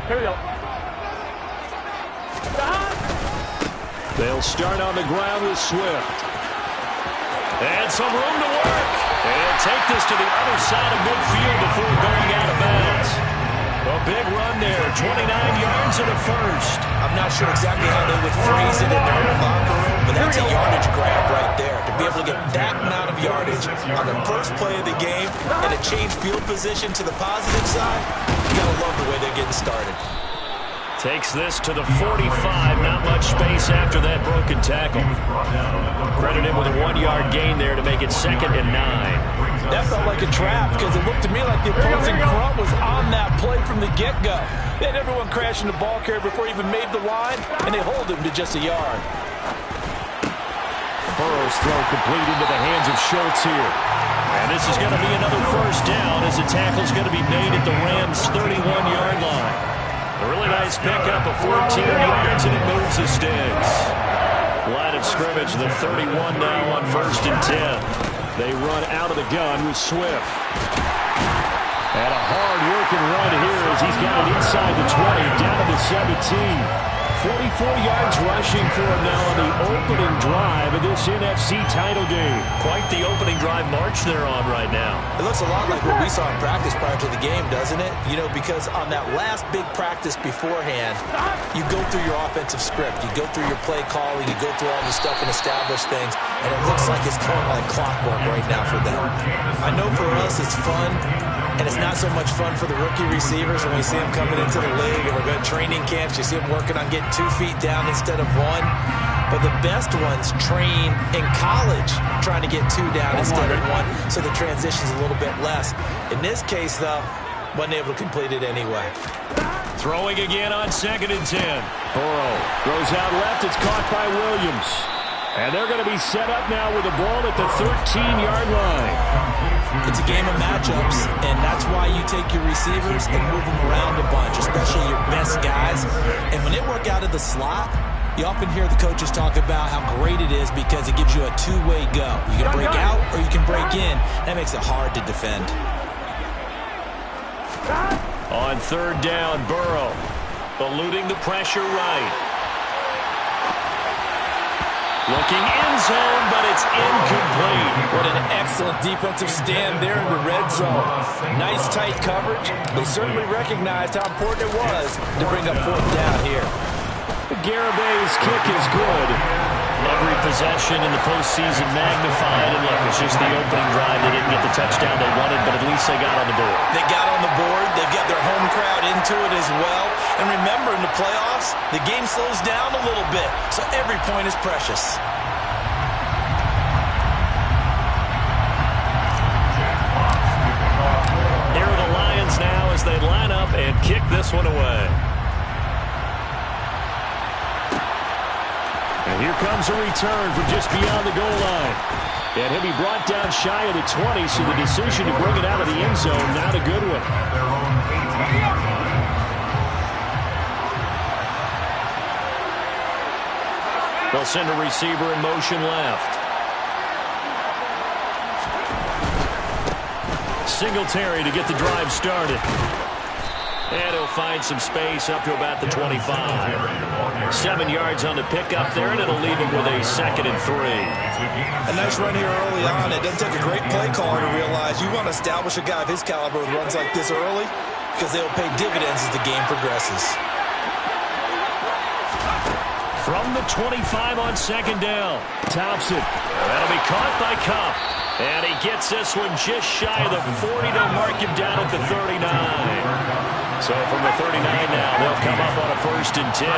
Here we go. They'll start on the ground with Swift. And some room to work. And take this to the other side of midfield before going out of bounds. A big run there, 29 yards and a first. I'm not sure exactly how they would phrase it in their own locker room, but that's a yardage grab right there. To be able to get that amount of yardage on the first play of the game and a change field position to the positive side, you got to love the way they're getting started. Takes this to the 45. Not much space after that broken tackle. Credit him with a 1-yard gain there to make it 2nd and 9. That felt like a trap because it looked to me like the opposing front was on that play from the get-go. They had everyone crashing the ball carrier before he even made the line, and they hold him to just a yard. Burrow's throw complete into the hands of Schultz here. And this is going to be another first down as the tackle's going to be made at the Rams' 31-yard line. A really nice pickup of 14 yards, and it moves the sticks. Line of scrimmage, the 31 now on 1st and 10. They run out of the gun with Swift. And a hard-working run here as he's got it inside the 20, down to the 17. 44 yards rushing for him now on the opening drive of this NFC title game. Quite the opening drive march they're on right now. It looks a lot like what we saw in practice prior to the game, doesn't it? You know, because on that last big practice beforehand, you go through your offensive script. You go through your play calling. You go through all the stuff and establish things. And it looks like it's going like clockwork right now for them. I know for us it's fun. And it's not so much fun for the rookie receivers when we see them coming into the league and we're going to training camps. You see them working on getting 2 feet down instead of 1. But the best ones train in college trying to get 2 down instead of 1, so the transition's a little bit less. In this case, though, wasn't able to complete it anyway. Throwing again on 2nd and 10. Burrow throws out left. It's caught by Williams. And they're going to be set up now with the ball at the 13-yard line. It's a game of matchups, and that's why you take your receivers and move them around a bunch, especially your best guys. And when they work out of the slot, you often hear the coaches talk about how great it is because it gives you a two-way go. You can break out or you can break in. That makes it hard to defend. On 3rd down, Burrow eluding the pressure right. Looking end zone, but it's incomplete. What an excellent defensive stand there in the red zone. Nice tight coverage. They certainly recognized how important it was to bring up 4th down here. Garabay's kick is good. Every possession in the postseason magnified. And look, it's just the opening drive. They didn't get the touchdown they wanted, but at least they got on the board. They got on the board. They've got their home crowd into it as well. And remember, in the playoffs, the game slows down a little bit. So every point is precious. Here are the Lions now as they line up and kick this one away. And here comes a return from just beyond the goal line. And he'll be brought down shy of the 20, so the decision to bring it out of the end zone, not a good one. They'll send a receiver in motion left. Singletary to get the drive started. And he'll find some space up to about the 25. 7 yards on the pickup there, and it'll leave him with a 2nd and 3. A nice run here early on. It doesn't take a great play caller to realize you want to establish a guy of his caliber with runs like this early because they'll pay dividends as the game progresses. From the 25 on 2nd down, Thompson. That'll be caught by Cup. And he gets this one just shy of the 40. They'll mark him down at the 39. So from the 39 now, they'll come up on a 1st and 10.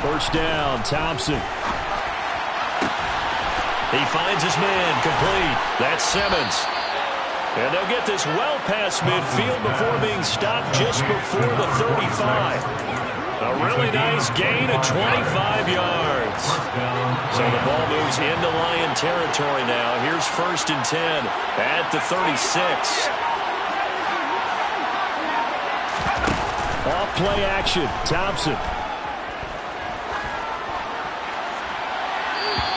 First down, Thompson. He finds his man, complete. That's Simmons. And they'll get this well past midfield before being stopped just before the 35. A really nice gain of 25 yards. So the ball moves into Lion territory now. Here's 1st and 10 at the 36. Off play action, Thompson.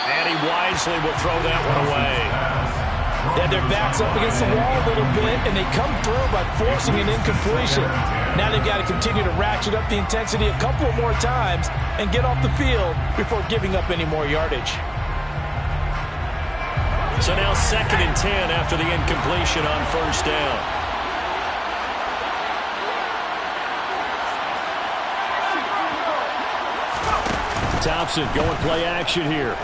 And he wisely will throw that one away. They had their backs up against the wall a little bit, and they come through by forcing an incompletion. Now they've got to continue to ratchet up the intensity a couple of more times and get off the field before giving up any more yardage. So now 2nd and 10 after the incompletion on 1st down. Thompson going play action here.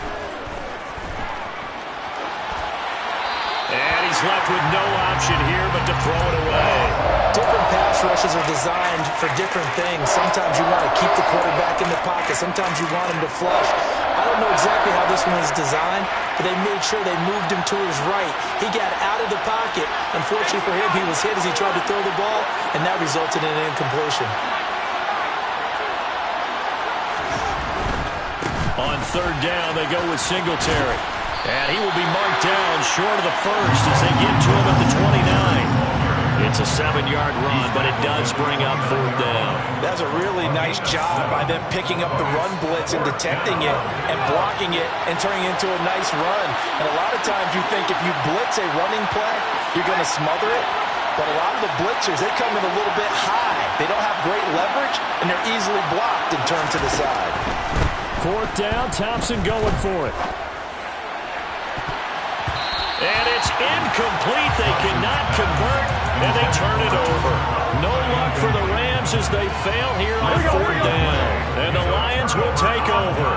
And he's left with no option here but to throw it away. Different pass rushes are designed for different things. Sometimes you want to keep the quarterback in the pocket. Sometimes you want him to flush. I don't know exactly how this one was designed, but they made sure they moved him to his right. He got out of the pocket. Unfortunately for him, he was hit as he tried to throw the ball, and that resulted in an incompletion. On 3rd down, they go with Singletary. And he will be marked down short of the first as they get to him at the 29. It's a 7-yard run, but it does bring up 4th down. That's a really nice job by them picking up the run blitz and detecting it and blocking it and turning it into a nice run. And a lot of times you think if you blitz a running play, you're going to smother it. But a lot of the blitzers, they come in a little bit high. They don't have great leverage, and they're easily blocked and turned to the side. 4th down, Thompson going for it. And it's incomplete. They cannot convert, and they turn it over. No luck for the Rams as they fail here on 4th down. And the Lions will take over.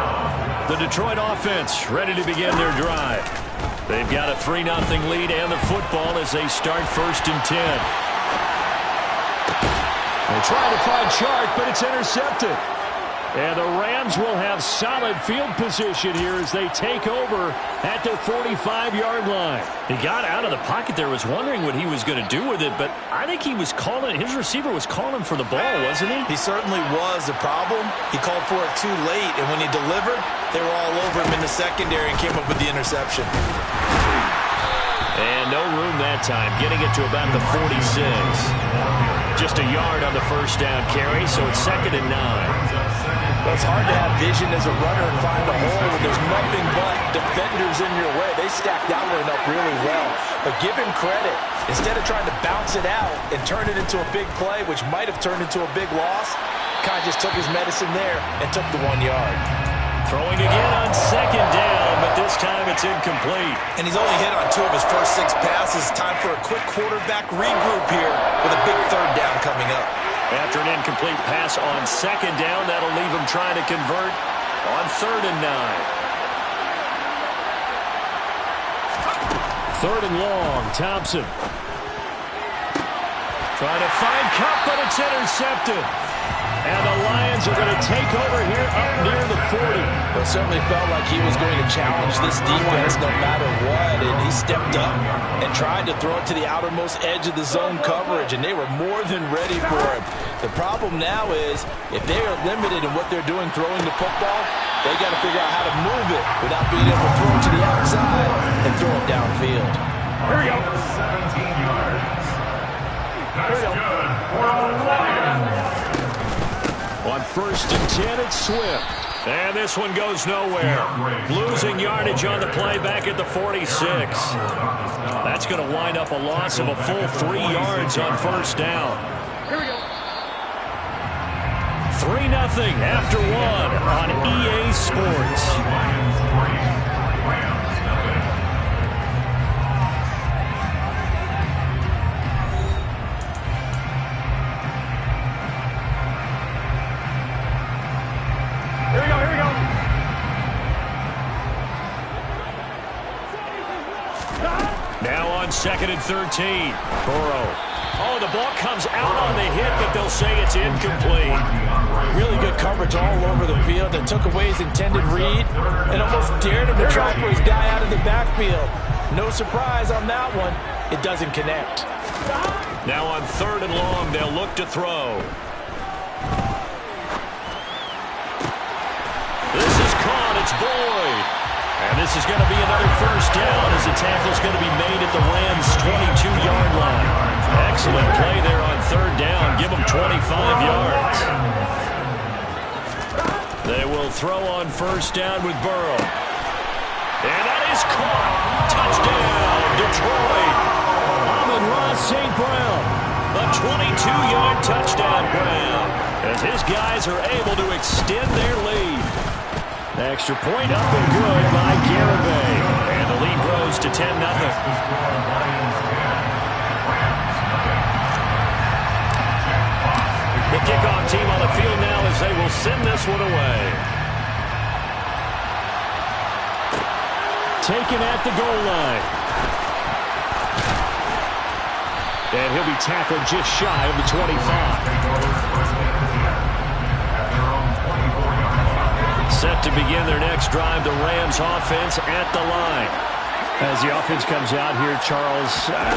The Detroit offense ready to begin their drive. They've got a 3-0 lead and the football as they start 1st and 10. They're trying to find Chark, but it's intercepted. And the Rams will have solid field position here as they take over at their 45-yard line. He got out of the pocket there, was wondering what he was going to do with it, but I think he was calling, his receiver was calling for the ball, wasn't he? He certainly was. The problem, he called for it too late, and when he delivered, they were all over him in the secondary and came up with the interception. And no room that time, getting it to about the 46. Just a yard on the 1st down carry, so it's 2nd and 9. Well, it's hard to have vision as a runner and find a hole when there's nothing but defenders in your way. They stacked that one up really well. But give him credit. Instead of trying to bounce it out and turn it into a big play, which might have turned into a big loss, kind of just took his medicine there and took the 1 yard. Throwing again on 2nd down, but this time it's incomplete. And he's only hit on 2 of his first 6 passes. Time for a quick quarterback regroup here with a big 3rd down coming up. After an incomplete pass on 2nd down, that'll leave him trying to convert on 3rd and 9. 3rd and long, Thompson. Trying to find Cup, but it's intercepted. And the Lions are going to take over here up near the 40. Well, it certainly felt like he was going to challenge this defense no matter what, and he stepped up and tried to throw it to the outermost edge of the zone coverage, and they were more than ready for him. The problem now is if they are limited in what they're doing throwing the football, they got to figure out how to move it without being able to throw it to the outside and throw it downfield. Here we go. 17 yards. That's good for the Lions. On 1st and 10, it's Swift. And this one goes nowhere. Losing yardage on the play back at the 46. That's going to wind up a loss of a full 3 yards on 1st down. Here we go. 3-0 after 1 on EA Sports. Now on 2nd and 13. Burrow. Oh, the ball comes out on the hit, but they'll say it's incomplete. Really good coverage all over the field that took away his intended read and almost dared him to try for his guy out of the backfield. No surprise on that one. It doesn't connect. Now on 3rd and long, they'll look to throw. This is caught. It's Boyd. And this is going to be another 1st down as the tackle's going to be made at the Rams' 22-yard line. Excellent play there on 3rd down. Give them 25 yards. They will throw on 1st down with Burrow. And that is caught. Touchdown, Detroit. St. Brown. A 22-yard touchdown grab as his guys are able to extend their lead. Extra point up and good by Garibay. And the lead grows to 10-0. The kickoff team on the field now as they will send this one away. Taken at the goal line. And he'll be tackled just shy of the 25. Set to begin their next drive, the Rams offense at the line. As the offense comes out here, Charles,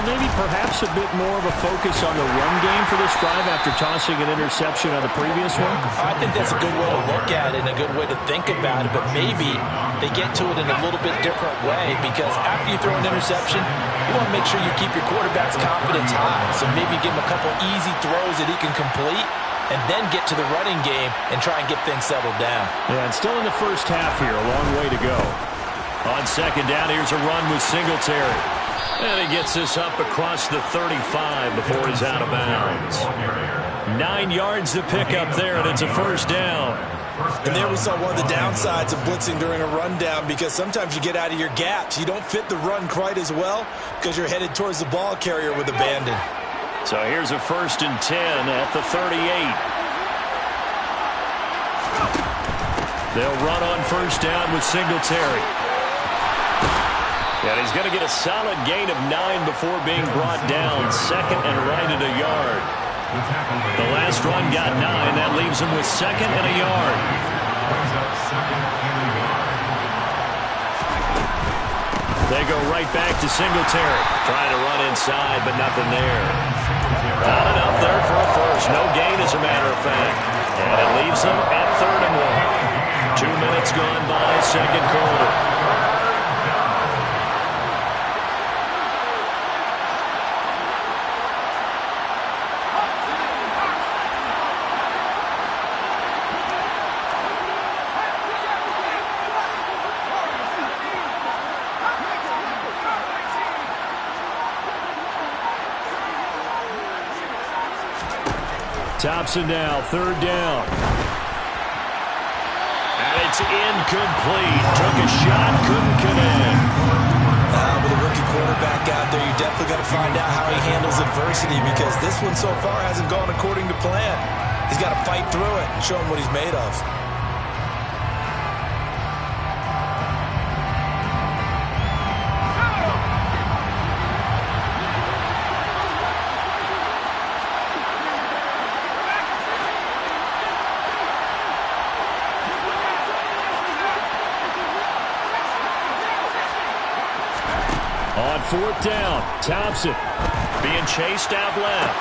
maybe perhaps a bit more of a focus on the run game for this drive after tossing an interception on the previous one? I think that's a good way to look at it and a good way to think about it, but maybe they get to it in a little bit different way because after you throw an interception, you want to make sure you keep your quarterback's confidence high. So maybe give him a couple easy throws that he can complete and then get to the running game and try and get things settled down. Yeah, and still in the first half here, a long way to go. On second down, here's a run with Singletary. And he gets this up across the 35 before he's out of bounds. 9 yards to pick up there, and it's a first down. And there we saw one of the downsides of blitzing during a rundown because sometimes you get out of your gaps. You don't fit the run quite as well because you're headed towards the ball carrier with abandon. So here's a 1st and 10 at the 38. They'll run on first down with Singletary. And he's going to get a solid gain of 9 before being brought down. 2nd and right at a yard. The last run got 9. That leaves him with 2nd and a yard. They go right back to Singletary. Trying to run inside, but nothing there. Not enough there for a first. No gain, as a matter of fact. And it leaves him at 3rd and 1. 2 minutes gone by, second quarter. Thompson now, 3rd down. And it's incomplete. Took a shot, couldn't connect. With a rookie quarterback out there, you definitely got to find out how he handles adversity because this one so far hasn't gone according to plan. He's got to fight through it and show him what he's made of. On 4th down, Thompson being chased out left.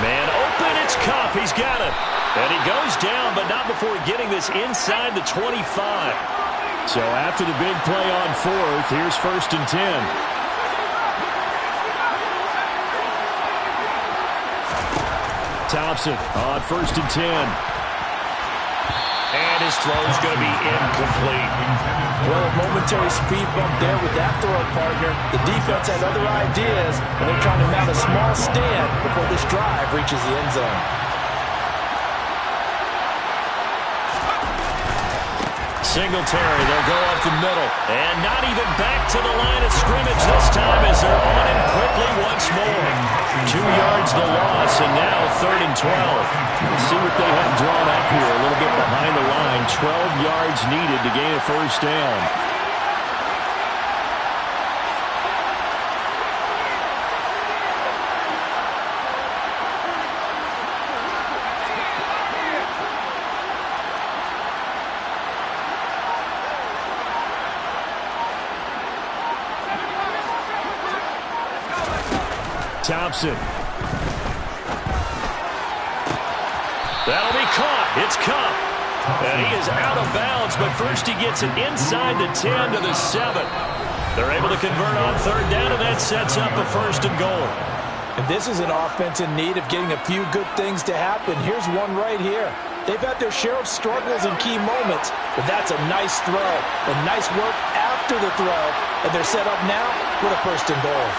Man open, it's Kupp. He's got it. And he goes down, but not before getting this inside the 25. So after the big play on 4th, here's 1st and 10. Thompson on 1st and 10. And his throw's going to be incomplete. Well, a momentary speed bump there with that throw, partner. The defense has other ideas, and they're trying to mount a small stand before this drive reaches the end zone. Singletary, they'll go up the middle. And not even back to the line of scrimmage this time as they're on him quickly once more. 2 yards the loss, and now 3rd and 12. Let's see what they have drawn up here. A little bit behind the line. 12 yards needed to gain a first down. Thompson. That'll be caught. It's Kupp. And he is out of bounds, but first he gets it inside the 10 to the 7. They're able to convert on 3rd down, and that sets up a 1st and goal. And this is an offense in need of getting a few good things to happen. Here's one right here. They've had their share of struggles in key moments, but that's a nice throw. A nice work after the throw, and they're set up now with a 1st and goal.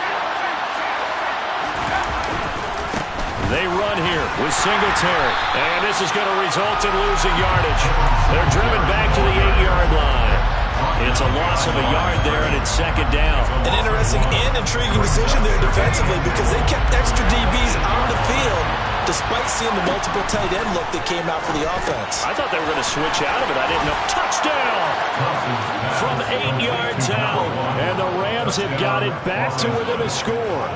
They run here with Singletary. And this is going to result in losing yardage. They're driven back to the 8-yard line. It's a loss of a yard there, and it's second down. An interesting and intriguing decision there defensively because they kept extra DBs on the field despite seeing the multiple tight end look that came out for the offense. I thought they were going to switch out of it. I didn't know. Touchdown from 8 yards out. And the Rams have got it back to within a score.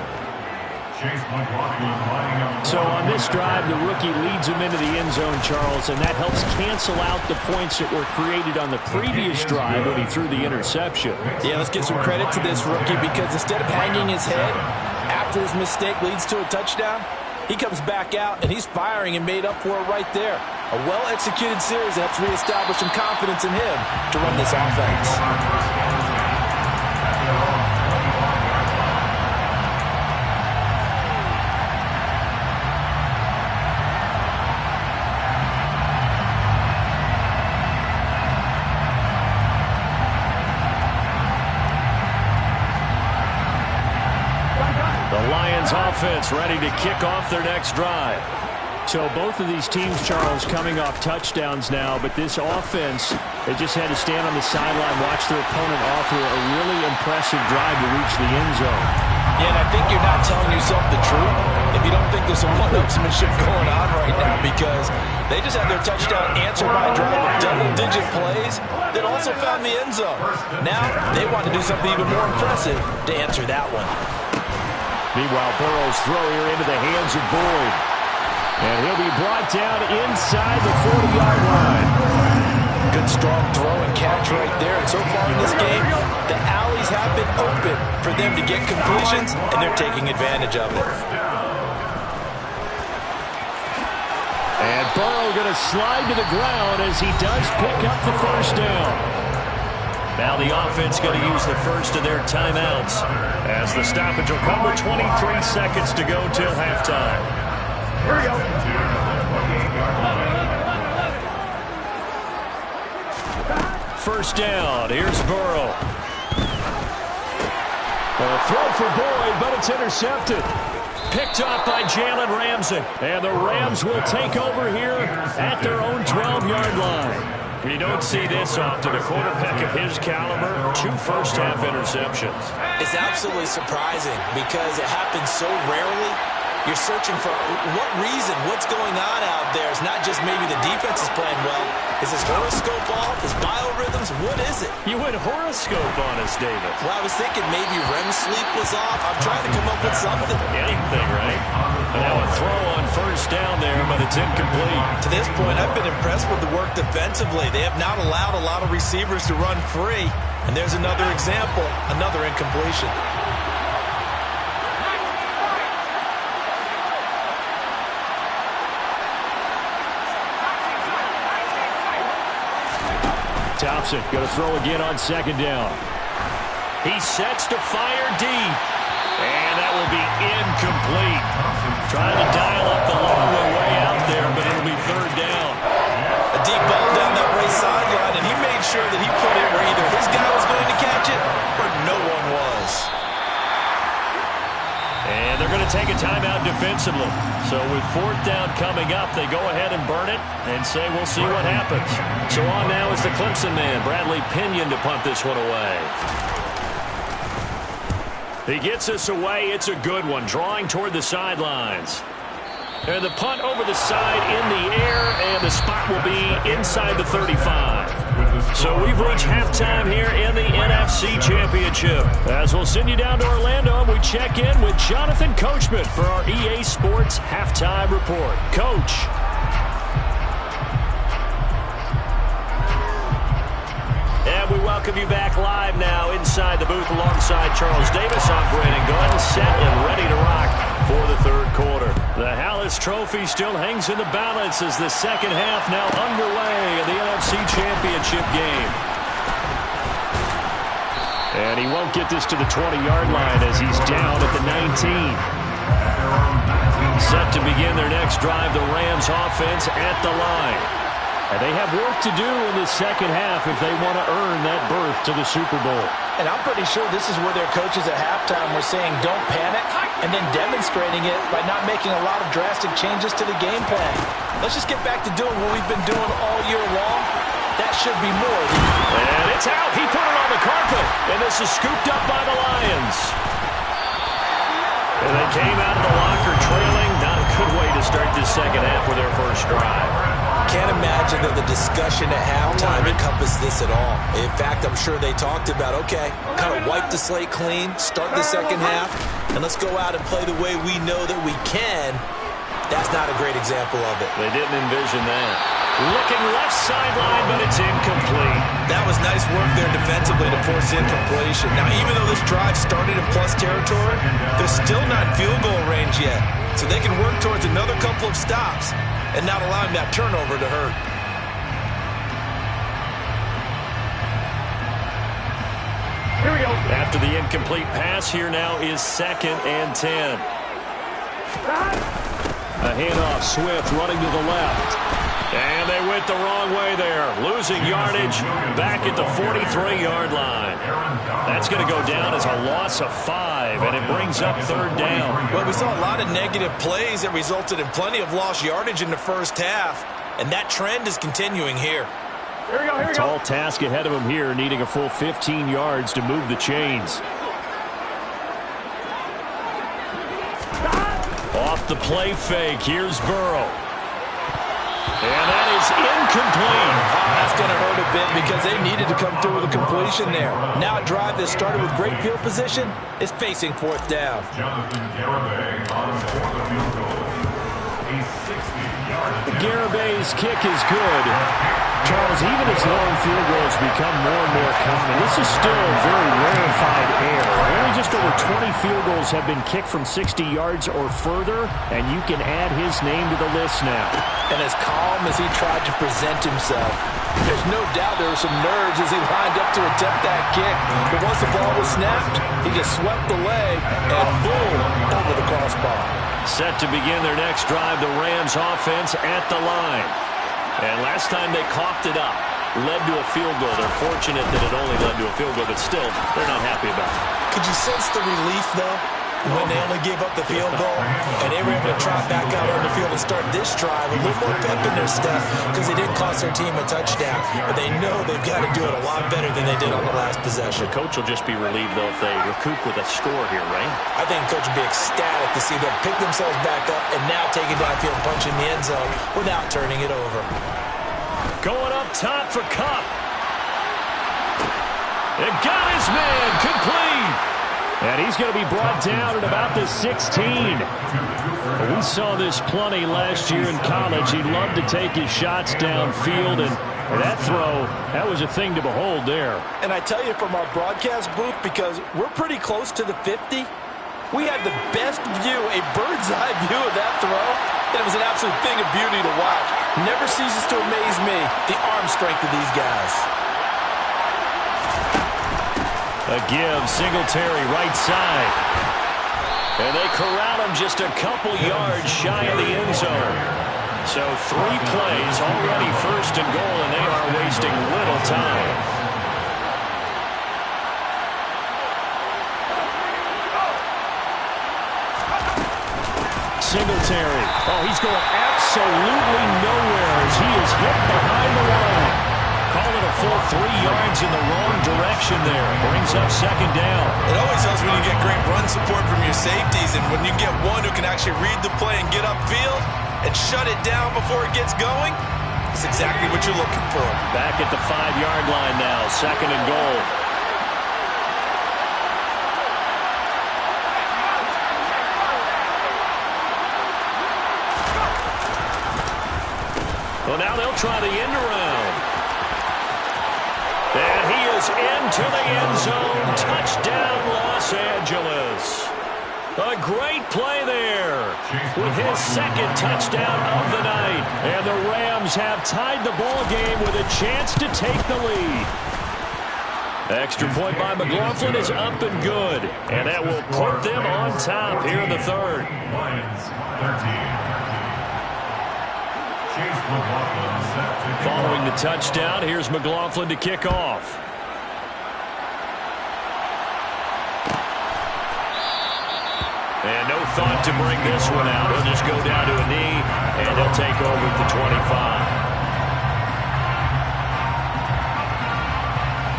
So on this drive, the rookie leads him into the end zone, Charles, and that helps cancel out the points that were created on the previous drive when he threw the interception. Yeah, let's give some credit to this rookie because instead of hanging his head after his mistake leads to a touchdown, he comes back out and he's firing and made up for it right there. A well-executed series that's reestablished some confidence in him to run this offense. Offense ready to kick off their next drive. So both of these teams, Charles, coming off touchdowns now, but this offense, they just had to stand on the sideline, watch their opponent offer a really impressive drive to reach the end zone. Yeah, and I think you're not telling yourself the truth if you don't think there's some one-upsmanship going on right now because they just had their touchdown answered by a drive of double-digit plays that also found the end zone. Now they want to do something even more impressive to answer that one. Meanwhile, Burrow's throw here into the hands of Boyd. And he'll be brought down inside the 40-yard line. Good strong throw and catch right there. And so far in this game, the alleys have been open for them to get completions, and they're taking advantage of it. And Burrow going to slide to the ground as he does pick up the first down. Now the offense going to use the first of their timeouts as the stoppage will come with 23 seconds to go till halftime. Here we go. First down. Here's Burrow. A throw for Boyd, but it's intercepted. Picked up by Jalen Ramsey. And the Rams will take over here at their own 12-yard line. You don't see this often. A quarterback of his caliber, 2 first-half interceptions. It's absolutely surprising because it happens so rarely. You're searching for what reason, what's going on out there. It's not just maybe the defense is playing well. Is his horoscope off? His biorhythms? What is it? You went horoscope on us, David. Well, I was thinking maybe REM sleep was off. I'm trying to come up with something. Anything, right? And now a throw on first down there, but it's incomplete. To this point, I've been impressed with the work defensively. They have not allowed a lot of receivers to run free. And there's another example, another incompletion. Thompson going to throw again on second down. He sets to fire deep. And that will be incomplete. Trying to dial up the long way out there, but it'll be third down. A deep ball down that right sideline, and he made sure that he put it where either his guy was going to catch it or no one was. And they're going to take a timeout defensively. So with fourth down coming up, they go ahead and burn it and say we'll see what happens. So on now is the Clemson man, Bradley Pinion, to punt this one away. He gets us away. It's a good one, drawing toward the sidelines. And the punt over the side in the air, and the spot will be inside the 35. So we've reached halftime here in the NFC Championship. As we'll send you down to Orlando, we check in with Jonathan Coachman for our EA Sports Halftime Report. Coach. And we welcome you back live now inside the booth alongside Charles Davis. I'm Brandon Gunn, set and ready to rock for the third quarter. The Hallis Trophy still hangs in the balance as the second half now underway in the NFC Championship game. And he won't get this to the 20-yard line as he's down at the 19. Set to begin their next drive, the Rams offense at the line. And they have work to do in the second half if they want to earn that berth to the Super Bowl. And I'm pretty sure this is where their coaches at halftime were saying don't panic, and then demonstrating it by not making a lot of drastic changes to the game plan. Let's just get back to doing what we've been doing all year long. That should be more. And it's out. He put it on the carpet. And this is scooped up by the Lions. And they came out of the locker trailing. Not a good way to start this second half with their first drive. Can't imagine that the discussion at halftime encompassed this at all. In fact, I'm sure they talked about, okay, kind of wipe the slate clean, start the second half, and let's go out and play the way we know that we can. That's not a great example of it. They didn't envision that. Looking left sideline, but it's incomplete. That was nice work there defensively to force incompletion. Now, even though this drive started in plus territory, they're still not in field goal range yet. So they can work towards another couple of stops and not allowing that turnover to hurt. Here we go. After the incomplete pass, here now is 2nd and 10. A handoff, Swift running to the left. And they went the wrong way there. Losing yardage back at the 43-yard line. That's going to go down as a loss of 5, and it brings up 3rd down. Well, we saw a lot of negative plays that resulted in plenty of lost yardage in the first half, and that trend is continuing here. Here we go. Tall task ahead of him here, needing a full 15 yards to move the chains. Off the play fake, here's Burrow. And that is incomplete. That's going to hurt a bit because they needed to come through with a completion there. Now a drive that started with great field position is facing 4th down. Garabay's kick is good. Charles, even as long field goals become more and more common, this is still a very rarefied air. Only just over 20 field goals have been kicked from 60 yards or further, and you can add his name to the list now. And as calm as he tried to present himself, there's no doubt there were some nerves as he lined up to attempt that kick. But once the ball was snapped, he just swept the leg and boom, over the crossbar. Set to begin their next drive, the Rams offense at the line. And last time they coughed it up, led to a field goal. They're fortunate that it only led to a field goal, but still, they're not happy about it. Could you sense the relief, though, when they only gave up the field goal and they were able to trot back out on the field and start this drive a little more pep in their step because they didn't cost their team a touchdown, but they know they've got to do it a lot better than they did on the last possession. The coach will just be relieved, though, if they recoup with a score here, right? I think the coach will be ecstatic to see them pick themselves back up and now take it downfield and punch in the end zone without turning it over. Going up top for Kupp. It got his man complete. And he's going to be brought down at about the 16. We saw this plenty last year in college. He loved to take his shots downfield, and that throw, that was a thing to behold there. And I tell you from our broadcast booth, because we're pretty close to the 50, we had the best view, a bird's eye view of that throw, and it was an absolute thing of beauty to watch. Never ceases to amaze me, the arm strength of these guys. A give, Singletary right side. And they corral him just a couple yards shy of the end zone. So 3 plays, already 1st and goal, and they are wasting little time. Singletary. Oh, he's going absolutely nowhere as he is hit behind the line. Call it a full 3 yards in the wrong direction there. Brings up 2nd down. It always helps when you get great run support from your safeties, and when you get one who can actually read the play and get upfield and shut it down before it gets going, that's exactly what you're looking for. Back at the 5-yard line now, 2nd and goal. Well, now they'll try the end around. And he is into the end zone. Touchdown, Los Angeles. A great play there with his 2nd touchdown of the night. And the Rams have tied the ball game with a chance to take the lead. Extra point by McLaughlin is up and good. And that will put them on top here in the 3rd. Lions 13. Chase McLaughlin set to kick Following the off. touchdown, here's McLaughlin to kick off. And no thought to bring this one out. He'll just go down to a knee, and he'll take over at the 25.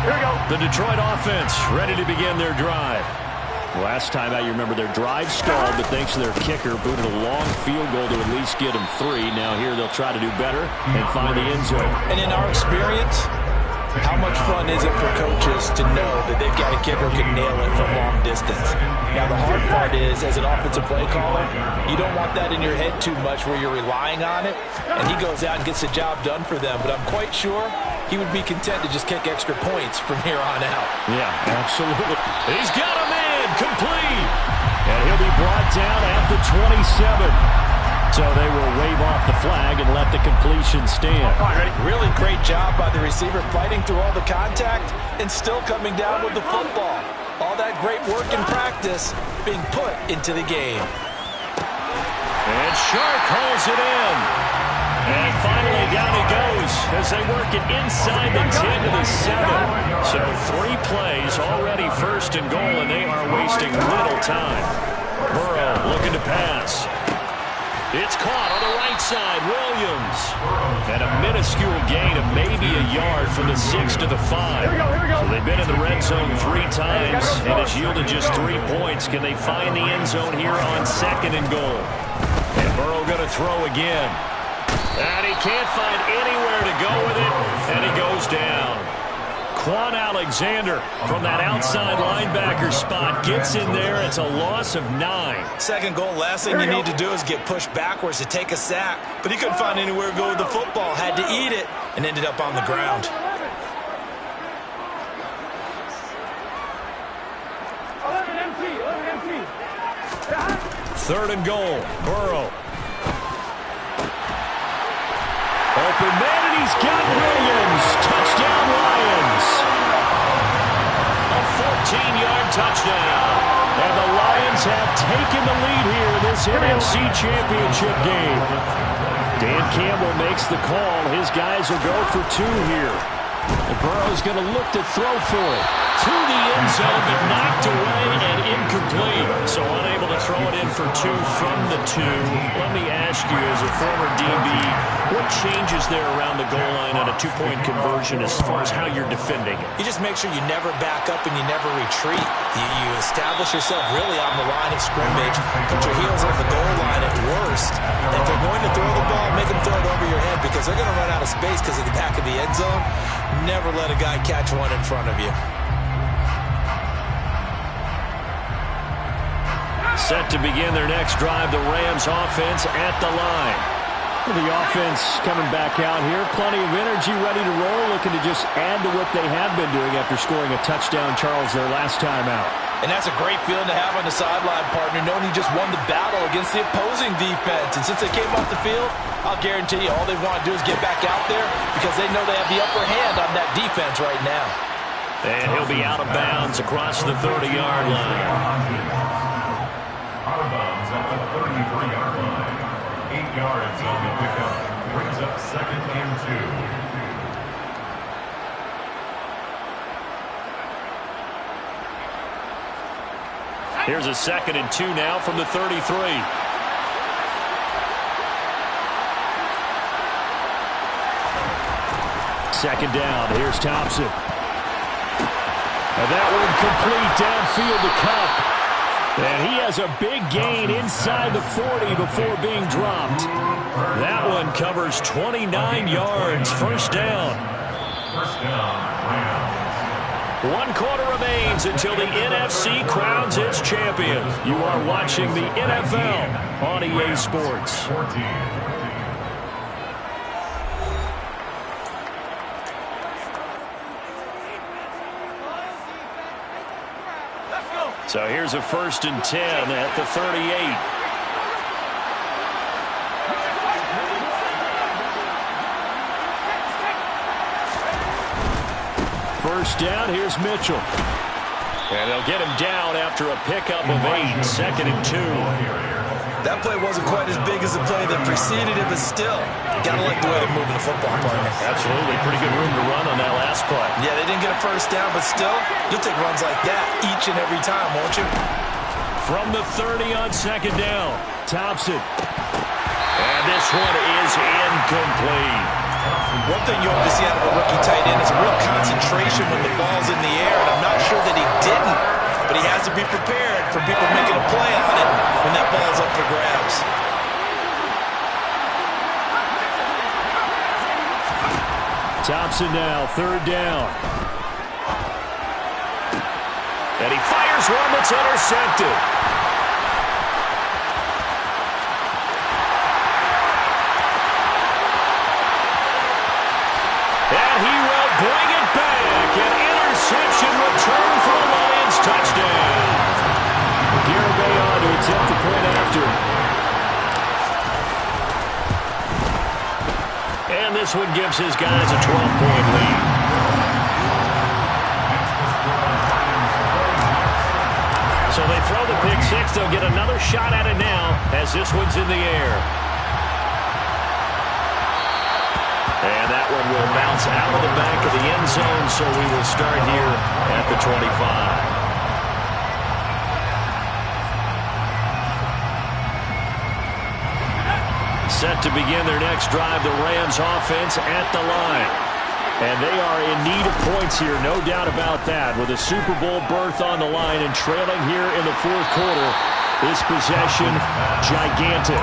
Here we go. The Detroit offense ready to begin their drive. Last time out, you remember their drive stalled, but thanks to their kicker, booted a long field goal to at least get them 3. Now here they'll try to do better and find the end zone. And in our experience, how much fun is it for coaches to know that they've got a kicker who can nail it from long distance? Now, the hard part is, as an offensive play caller, you don't want that in your head too much where you're relying on it, and he goes out and gets the job done for them. But I'm quite sure he would be content to just kick extra points from here on out. Yeah, absolutely. He's got a man complete. And he'll be brought down at the 27. So they will wave off the flag and let the completion stand. All right, ready? Really great job by the receiver fighting through all the contact and still coming down with the football. All that great work in practice being put into the game. And Shark hauls it in. And finally down he goes as they work it inside the 10 to the 7. So 3 plays already first and goal, and they are wasting little time. Burrow looking to pass. It's caught on the right side. Williams. And a minuscule gain of maybe a yard from the 6 to the 5. So they've been in the red zone 3 times, and it's yielded just 3 points. Can they find the end zone here on 2nd and goal? And Burrow going to throw again. And he can't find anywhere to go with it, and he goes down. Quan Alexander from that outside linebacker spot gets in there. It's a loss of 9. Second goal, last thing you need to do is get pushed backwards to take a sack. But he couldn't find anywhere to go with the football. Had to eat it and ended up on the ground. Third and goal. Burrow. Open man, and he's got Williams. Touchdown, Lions. A 14-yard touchdown. And the Lions have taken the lead here in this NFC Championship game. Dan Campbell makes the call. His guys will go for 2 here. And Burrow's going to look to throw for it. To the end zone, but knocked away and incomplete. So unable to throw it in for 2 from the 2. Let me ask you, as a former DB, what changes there around the goal line on a 2-point conversion as far as how you're defending it? You just make sure you never back up and you never retreat. You establish yourself really on the line of scrimmage. Put your heels on the goal line at worst. And if they're going to throw the ball, make them throw it over your head because they're going to run out of space because of the back of the end zone. Never let a guy catch one in front of you. Set to begin their next drive, the Rams offense at the line. Well, the offense coming back out here. Plenty of energy, ready to roll, looking to just add to what they have been doing after scoring a touchdown, Charles, their last time out. And that's a great feeling to have on the sideline, partner, knowing he just won the battle against the opposing defense. And since they came off the field, I'll guarantee you all they want to do is get back out there because they know they have the upper hand on that defense right now. And he'll be out of bounds across the 30-yard line. Out of bounds at the 33-yard line. 8 yards on the pickup. Brings up 2nd and 2. Here's a 2nd and 2 now from the 33. Second down. Here's Thompson. And that one complete downfield to Cup. And he has a big gain inside the 40 before being dropped. That one covers 29 yards. First down. First down, Rams. 1 quarter remains until the NFC crowns its champion. You are watching the NFL on EA Sports. 14. So here's a 1st and 10 at the 38. First down, here's Mitchell. And they'll get him down after a pickup of 8. 2nd and 2. That play wasn't quite as big as the play that preceded it, but still, got to like the way they're moving the football, partner. Absolutely. Pretty good room to run on that last play. Yeah, they didn't get a first down, but still, you'll take runs like that each and every time, won't you? From the 30 on second down, Thompson. And this one is incomplete. One thing you hope to see out of a rookie tight end is a real concentration when the ball's in the air, and I'm not sure that he didn't, but he has to be prepared for people making a play on it when that ball's up for grabs. Thompson now, third down. And he fires one that's intercepted. And he will bring it back. An interception return for the Lions. Touchdown. Garibay on to attempt the point after. And this one gives his guys a 12-point lead. So they throw the pick six. They'll get another shot at it now as this one's in the air. And that one will bounce out of the back of the end zone, so we will start here at the 25. Set to begin their next drive, the Rams offense at the line. And they are in need of points here, no doubt about that. With a Super Bowl berth on the line and trailing here in the fourth quarter, this possession, gigantic.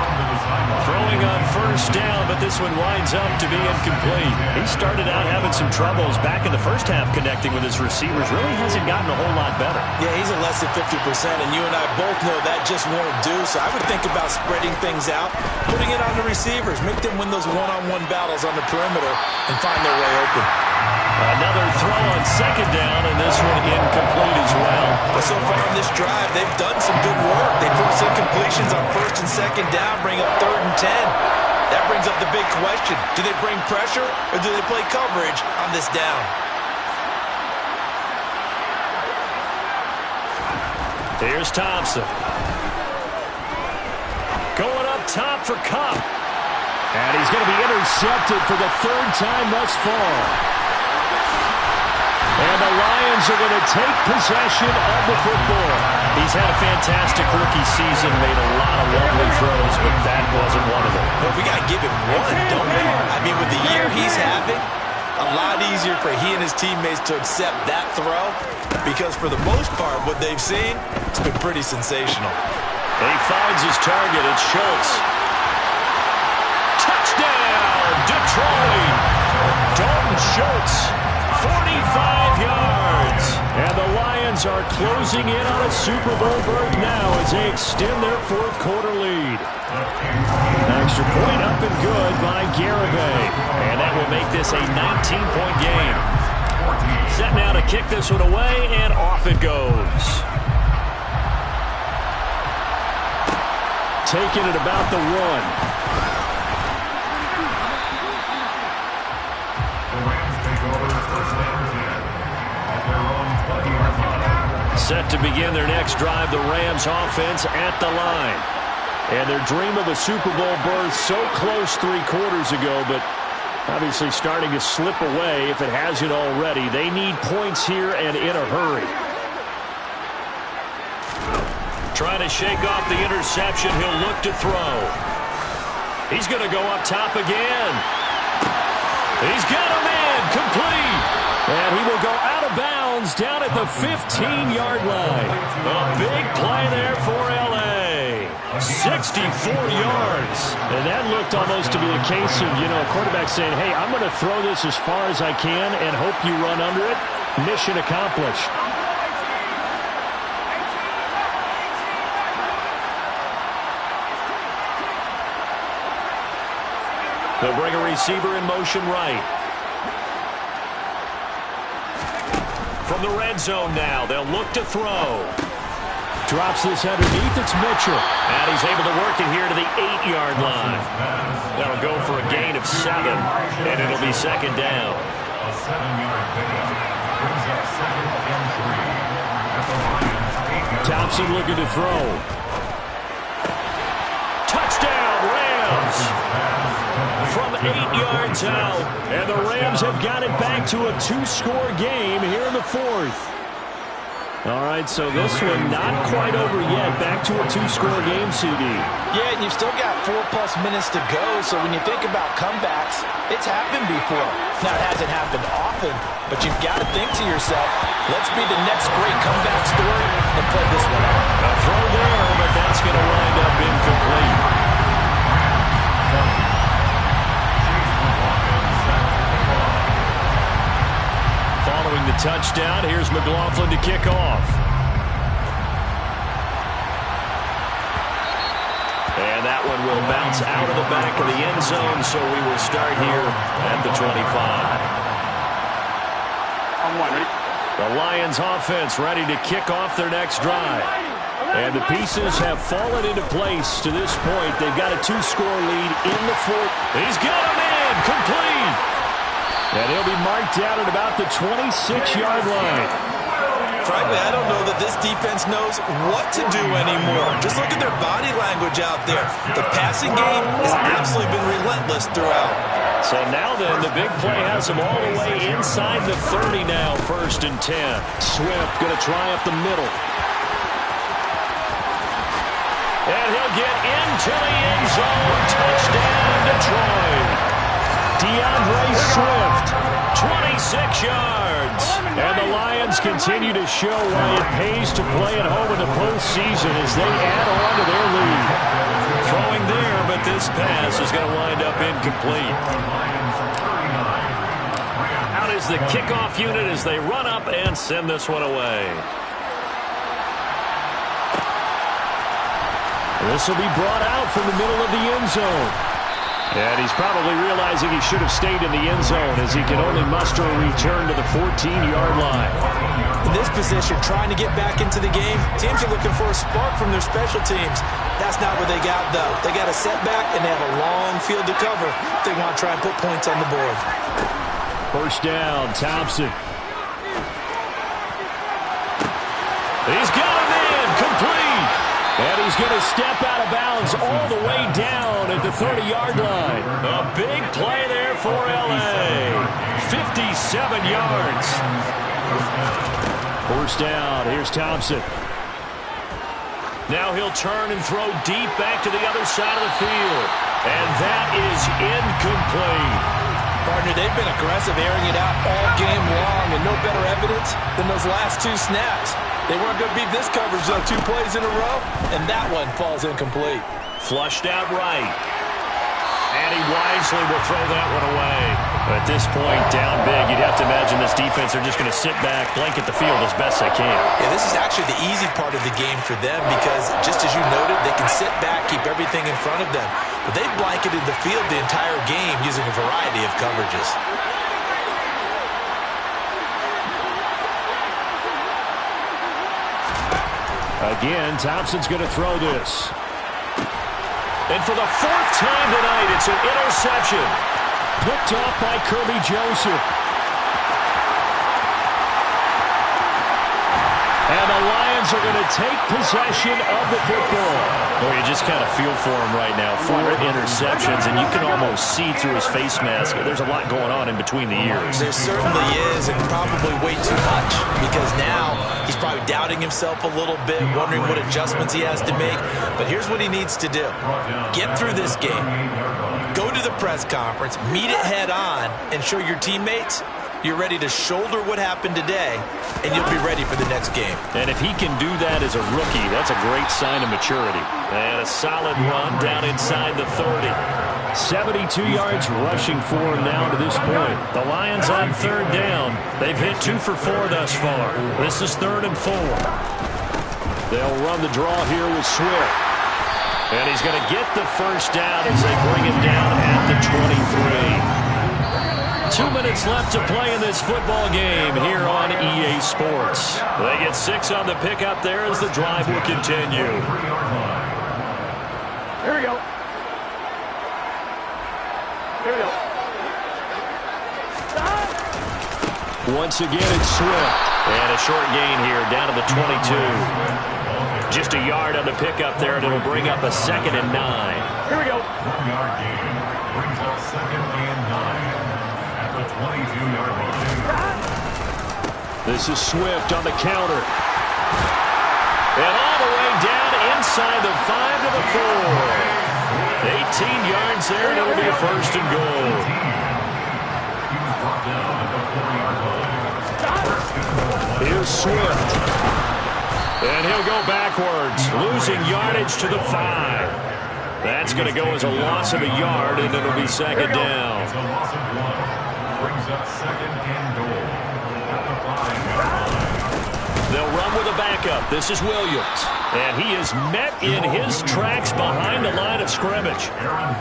Throwing on first down, but this one winds up to be incomplete. He started out having some troubles back in the first half connecting with his receivers. Really hasn't gotten a whole lot better. Yeah, he's at less than 50%, and you and I both know that just won't do. So I would think about spreading things out, putting it on the receivers, make them win those one-on-one battles on the perimeter, and find their way open. Another throw on second down, and this one incomplete as well. But so far on this drive, they've done some good work. They force incompletions on first and second down, bring up 3rd and 10. That brings up the big question. Do they bring pressure, or do they play coverage on this down? Here's Thompson. Going up top for Cup. And he's going to be intercepted for the 3rd time thus far. And the Lions are going to take possession of the football. He's had a fantastic rookie season, made a lot of lovely throws, but that wasn't one of them. But we got to give him one, don't we? I mean, with the year he's having, a lot easier for he and his teammates to accept that throw, because for the most part, what they've seen, it's been pretty sensational. And he finds his target. It's Schultz. Touchdown, Detroit. Dalton Schultz. 45 yards. And the Lions are closing in on a Super Bowl berth now as they extend their fourth quarter lead. Extra point up and good by Garibay. And that will make this a 19-point game. Set now to kick this one away, and off it goes. Taking it about the 1. Set to begin their next drive, the Rams offense at the line. And their dream of a Super Bowl berth so close 3 quarters ago, but obviously starting to slip away if it hasn't already. They need points here and in a hurry. Trying to shake off the interception. He'll look to throw. He's going to go up top again. He's got him in. Complete. And he will go out of bounds down at the 15-yard line. A big play there for L.A. 64 yards. And that looked almost to be a case of, a quarterback saying, hey, I'm going to throw this as far as I can and hope you run under it. Mission accomplished. They'll bring a receiver in motion right. From the red zone now, they'll look to throw. Drops this underneath, it's Mitchell. And he's able to work it here to the 8-yard line. That'll go for a gain of 7, and it'll be second down. A 7-yard pickup brings up 2nd and 3. At the Lions' 8-yard line. Thompson looking to throw. yards. From 8 yards out. And the Rams have got it back to a 2-score game here in the fourth. All right, so this one not quite over yet. Back to a 2-score game, CD. Yeah, and you've still got 4+ minutes to go, so when you think about comebacks, it's happened before. Now, it hasn't happened often, but you've got to think to yourself, let's be the next great comeback story and play this one out. A throw there, but that's going to wind up incomplete. Following the touchdown, here's McLaughlin to kick off. And that one will bounce out of the back of the end zone, so we will start here at the 25. The Lions offense ready to kick off their next drive. And the pieces have fallen into place to this point. They've got a 2-score lead in the fourth. He's got a man complete. And he'll be marked down at about the 26-yard line. Frankly, I don't know that this defense knows what to do anymore. Just look at their body language out there. The passing game has absolutely been relentless throughout. So now then, the big play has him all the way inside the 30 now, 1st and 10. Swift going to try up the middle. And he'll get into the end zone. Touchdown, Detroit. DeAndre Swift, 26 yards. And the Lions continue to show why it pays to play at home in the postseason as they add on to their lead. Throwing there, but this pass is going to wind up incomplete. Out is the kickoff unit as they run up and send this one away. This will be brought out from the middle of the end zone. And he's probably realizing he should have stayed in the end zone as he can only muster a return to the 14-yard line. In this position, trying to get back into the game, teams are looking for a spark from their special teams. That's not what they got, though. They got a setback, and they have a long field to cover if they want to try and put points on the board. First down, Thompson. He's got a man complete. And he's going to step out of bounds all the way down at the 30-yard line. A big play there for L.A. 57 yards. First down, here's Thompson. Now he'll turn and throw deep back to the other side of the field. And that is incomplete. Partner, they've been aggressive, airing it out all game long, and no better evidence than those last 2 snaps. They weren't going to beat this coverage, though. 2 plays in a row, and that one falls incomplete. Flushed out right. And he wisely will throw that one away. At this point, down big, you'd have to imagine this defense are just going to sit back, blanket the field as best they can. Yeah, this is actually the easy part of the game for them because, just as you noted, they can sit back, keep everything in front of them. But they've blanketed the field the entire game using a variety of coverages. Again, Thompson's going to throw this. And for the 4th time tonight, it's an interception. Picked off by Kirby Joseph. And the Lions are going to take possession of the football. Well, you just kind of feel for him right now. 4 interceptions, and you can almost see through his face mask. There's a lot going on in between the ears. There certainly is, and probably way too much, because now he's probably doubting himself a little bit, wondering what adjustments he has to make. But here's what he needs to do. Get through this game. Go to the press conference, meet it head on, and show your teammates you're ready to shoulder what happened today, and you'll be ready for the next game. And if he can do that as a rookie, that's a great sign of maturity. And a solid run down inside the 30. 72 yards rushing for him now to this point. The Lions on 3rd down. They've hit 2 for 4 thus far. This is 3rd and 4. They'll run the draw here with Swift. And he's going to get the first down as they bring him down at the 23. 2 minutes left to play in this football game here on EA Sports. They get 6 on the pickup there as the drive will continue. Here we go. Here we go. Once again, it's Swift. And a short gain here down to the 22. Just a yard on the pickup there, and it'll bring up a 2nd and 9. Here we go. 1-yard gain brings up 2nd and 9 at the 22-yard line. This is Swift on the counter. And all the way down inside the 5 to the 4. 18 yards there, and it'll be a 1st and goal. He was brought down at the 4-yard line. Here's Swift. And he'll go backwards, losing yardage to the 5. That's going to go as a loss of a yard, and it'll be 2nd down. It's a loss of 1. Brings up 2nd and goal at the 5-yard line. They'll run with a backup. This is Williams. And he is met in his tracks behind the line of scrimmage.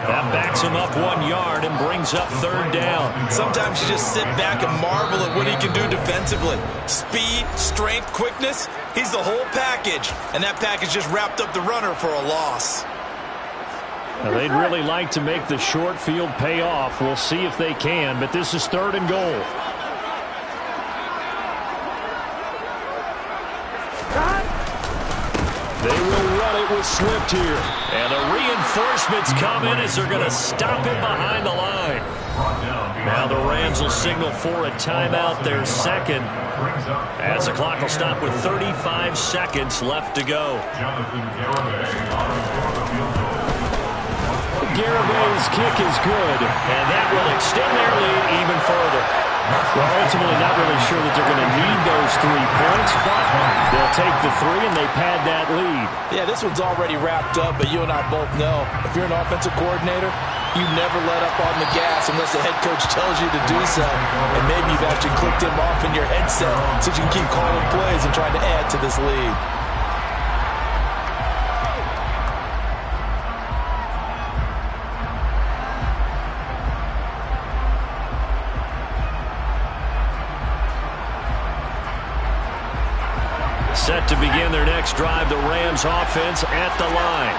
That backs him up 1 yard and brings up 3rd down. Sometimes you just sit back and marvel at what he can do defensively. Speed, strength, quickness. He's the whole package. And that package just wrapped up the runner for a loss. Now, they'd really like to make the short field pay off. We'll see if they can, but this is 3rd and goal. They will run it with Swift here. And the reinforcements come in as they're going to stop him behind the line. Now the Rams will signal for a timeout, their 2nd, as the clock will stop with 35 seconds left to go. Garabay's kick is good. And that will extend their lead even further. Well, ultimately not really sure that they're going to need those 3 points, but they'll take the 3 and they pad that lead. Yeah, this one's already wrapped up, but you and I both know if you're an offensive coordinator, you never let up on the gas unless the head coach tells you to do so. And maybe you've actually clicked him off in your headset so you can keep calling plays and trying to add to this lead. Set to begin their next drive, the Rams offense at the line.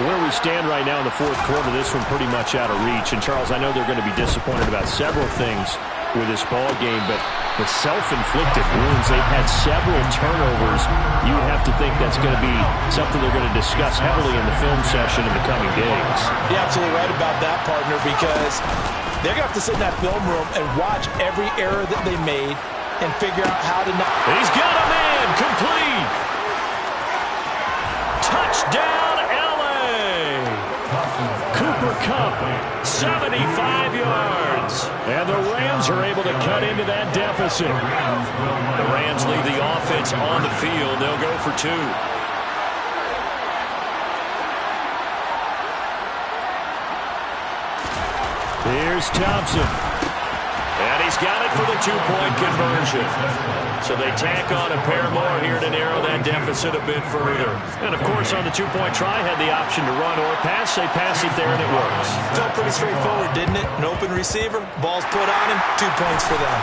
Where we stand right now in the 4th quarter, this one pretty much out of reach. And, Charles, I know they're going to be disappointed about several things with this ball game, but the self-inflicted wounds, they've had several turnovers. You would have to think that's going to be something they're going to discuss heavily in the film session in the coming days. You're absolutely right about that, partner, because they're going to have to sit in that film room and watch every error that they made and figure out how to not. He's got a man complete. Touchdown, LA. Cooper Kupp, 75 yards. and the Rams are able to cut into that deficit. The Rams leave the offense on the field. They'll go for 2. Here's Thompson. And he's got it for the 2-point conversion. So they tack on a pair more here to narrow that deficit a bit further. And, of course, on the 2-point try, had the option to run or pass. They pass it there, and it works. Felt pretty straightforward, didn't it? An open receiver, ball's put on him, 2 points for them.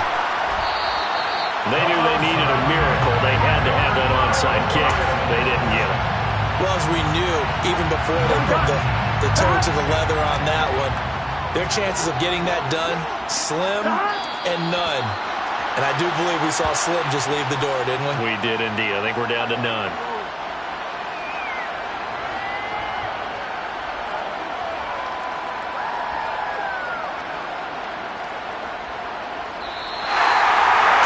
They knew they needed a miracle. They had to have that onside kick. They didn't get it. Well, as we knew, even before they put the toe to the leather on that one, their chances of getting that done, slim and none. And I do believe we saw Slim just leave the door, didn't we? We did indeed. I think we're down to none.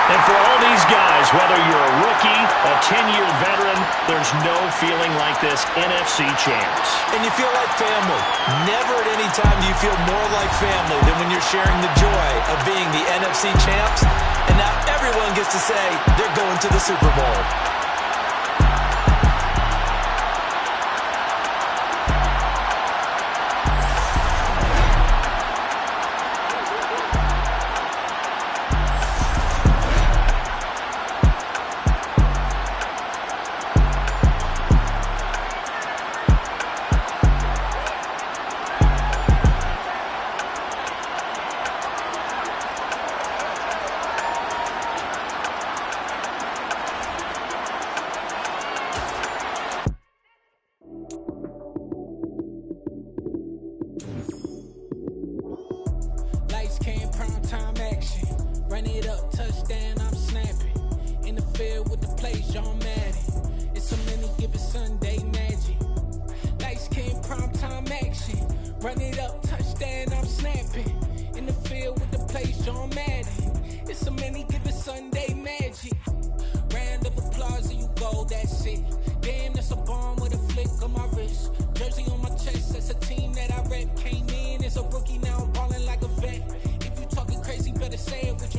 And for all these guys, whether you're a rookie, a 10-year veteran, there's no feeling like this NFC champs. And you feel like family. Never at any time do you feel more like family than when you're sharing the joy of being the NFC champs. And now everyone gets to say they're going to the Super Bowl. Touchdown, I'm snapping. In the field with the plays, y'all Madden. It's so many giving Sunday. Run it up, touchdown, I'm snapping. In the field with the plays, John Madden. It's a many given Sunday magic. Round of applause and you go, that's it. Damn, that's a bomb with a flick on my wrist. Jersey on my chest, that's a team that I rep. Came in as a rookie, now I'm ballin' like a vet. If you talking crazy, better say it with